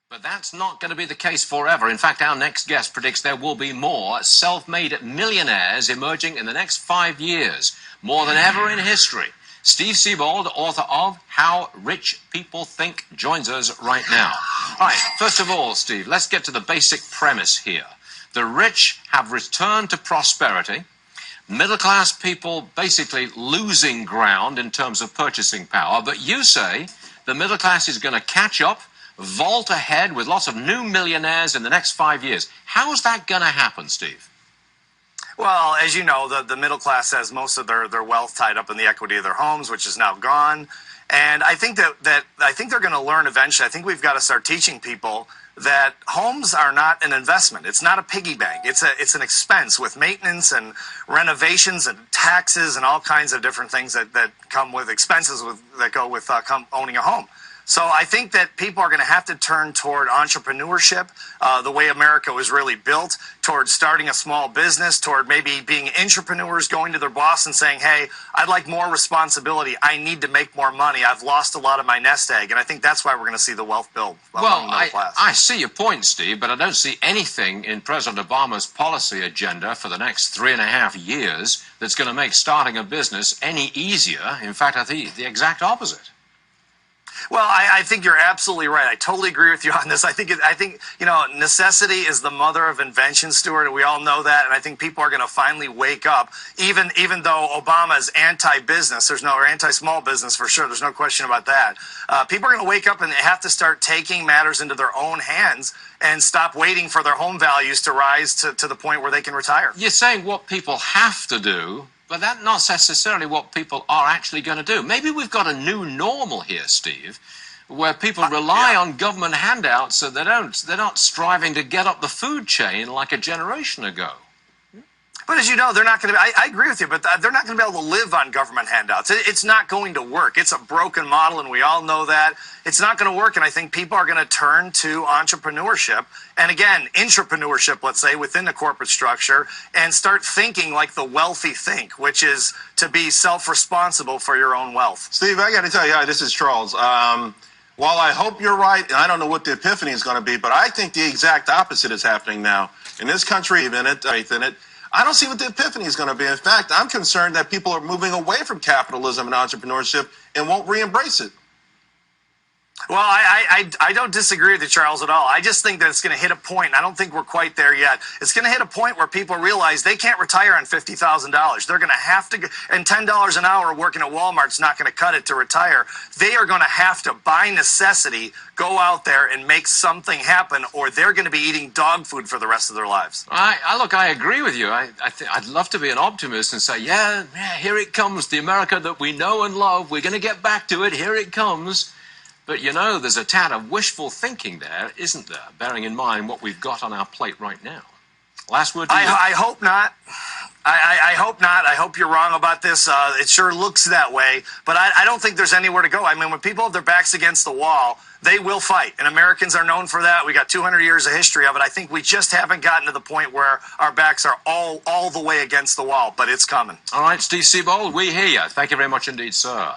But that's not going to be the case forever. In fact, our next guest predicts there will be more self-made millionaires emerging in the next 5 years, more than ever in history. Steve Siebold, author of How Rich People Think, joins us right now. All right, first of all, Steve, let's get to the basic premise here. The rich have returned to prosperity. Middle-class people basically losing ground in terms of purchasing power. But you say the middle class is going to catch up, vault ahead with lots of new millionaires in the next 5 years. How is that going to happen, Steve? Well, as you know, the middle class has most of their wealth tied up in the equity of their homes, which is now gone. And I think I think they're going to learn eventually. I think we've got to start teaching people that homes are not an investment. It's not a piggy bank. It's an expense with maintenance and renovations and taxes and all kinds of different things that come with expenses that go with owning a home. So I think that people are going to have to turn toward entrepreneurship, the way America was really built, toward starting a small business, toward maybe being entrepreneurs, going to their boss and saying, hey, I'd like more responsibility. I need to make more money. I've lost a lot of my nest egg. And I think that's why we're going to see the wealth build among the middle class. I see your point, Steve, but I don't see anything in President Obama's policy agenda for the next 3.5 years that's going to make starting a business any easier. In fact, I think the exact opposite. Well, I think you're absolutely right. I totally agree with you on this. I think necessity is the mother of invention, Stuart, and we all know that. And I think people are going to finally wake up, even though Obama is anti-business. Or anti-small business for sure. There's no question about that. People are going to wake up and they have to start taking matters into their own hands and stop waiting for their home values to rise to the point where they can retire. You're saying what people have to do, but that's not necessarily what people are actually going to do. Maybe we've got a new normal here, Steve, where people rely on government handouts so they're not striving to get up the food chain like a generation ago. But as you know, they're not going to be, I agree with you, but they're not going to be able to live on government handouts. It's not going to work. It's a broken model, and we all know that. It's not going to work, and I think people are going to turn to entrepreneurship, and again, intrapreneurship, let's say, within the corporate structure, and start thinking like the wealthy think, which is to be self-responsible for your own wealth. Steve, I got to tell you, hi, this is Charles. While I hope you're right, and I don't know what the epiphany is going to be, but I think the exact opposite is happening now. In this country, faith in it, I don't see what the epiphany is going to be. In fact, I'm concerned that people are moving away from capitalism and entrepreneurship and won't re-embrace it. Well, I don't disagree with you, Charles, at all. I just think that it's going to hit a point, and I don't think we're quite there yet. It's going to hit a point where people realize they can't retire on $50,000. They're going to have to, and $10 an hour working at Walmart's not going to cut it to retire. They are going to have to, by necessity, go out there and make something happen, or they're going to be eating dog food for the rest of their lives. Look, I agree with you. I'd love to be an optimist and say, yeah, here it comes, the America that we know and love. We're going to get back to it. Here it comes. But, you know, there's a tad of wishful thinking there, isn't there, bearing in mind what we've got on our plate right now? Last word to you. I hope not. I hope not. I hope you're wrong about this. It sure looks that way. But I don't think there's anywhere to go. I mean, when people have their backs against the wall, they will fight. And Americans are known for that. We got 200 years of history of it. I think we just haven't gotten to the point where our backs are all the way against the wall. But it's coming. All right, Steve Siebold, we hear you. Thank you very much indeed, sir.